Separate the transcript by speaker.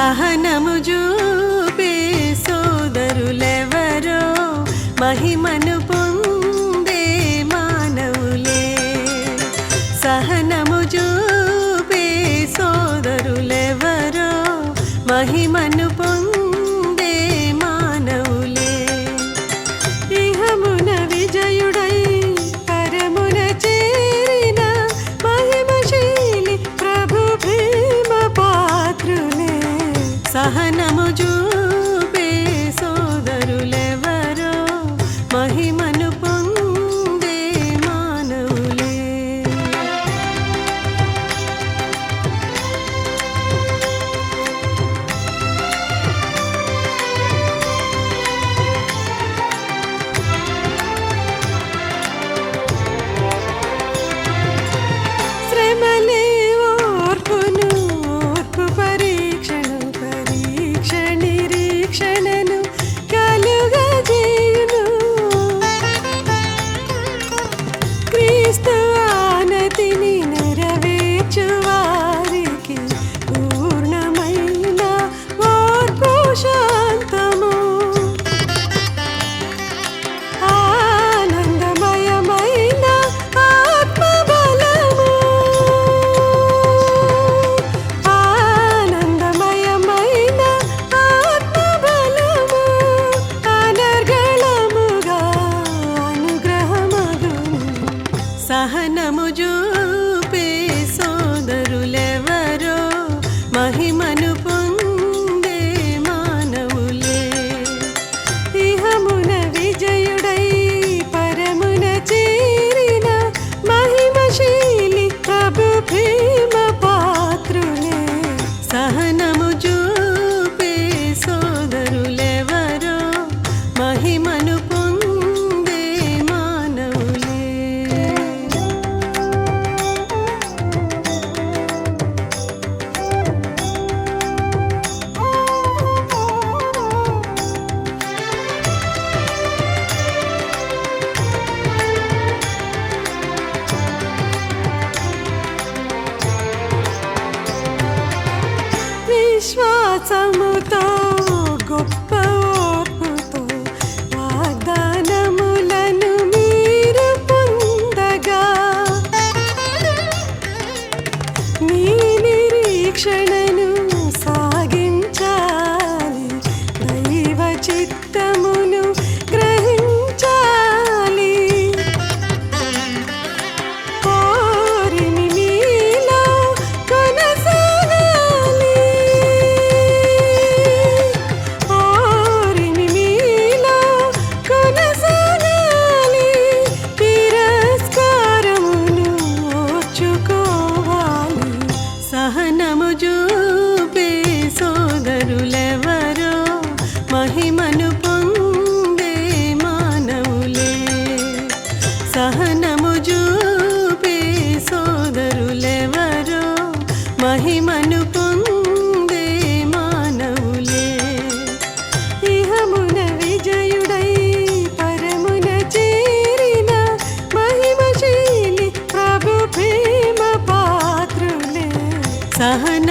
Speaker 1: సహనము చూపే సోదరులెవరో మహిమను పొందే మానవులే. సహనము చూపే సోదరులెవరో మహిమను పొందే మానవులే. ఇహమున విజయుడై పరమున చేరిన మహిమశీలి ప్రభు ప్రేమ పాత్రులే. సహనము చూపే సోదరులెవరో మహిమను పొందే మానవులే. శ్రమలే ఓర్పును, ఓర్పు పరీక్షను, పరీక్ష నిరీక్షణను కలుగజేయును. క్రీస్తు ఆనతిని నెరవేర్చు వారికి పూర్ణమైన ఓర్పు శాంతము. ఆనందమయమైన ఆత్మబలము, ఆనందమయమైన ఆత్మబలము అనర్గళముగా అనుగ్రహమగును. సహనము చూపే సోదరులెవరో మహిమను పొందే మానవులే. ఇహమున విజయుడై పరమున చేరిన మహిమశీలి ప్రభు ప్రేమ పాత్రులే. సహనము చూపే సోదరులెవరో మహిమను పొందే మానవులే. విశ్వాసముతో గొప్ప ఓర్పుతో వాగ్దానములను మీరు పొందగా మీ నిరీక్షణను సాగించాలి. దైవ చిత్తమును గ్రహించాలి. కోరిని మీలో కొనసాగాలి. కోరిని మీలో కొనసాగాలి. తిరస్కారమును ఓర్చుకోవాలి. సహనము చూపే సోదరులెవరో మహిమను పొందే మానవులే. సహనము చూపే సోదరులెవరో మహిమను పొందే మానవులే. ఇహమున విజయుడై పరమున చేరిన మహిమశీలి ప్రభు ప్రేమ పాత్రులే. సహన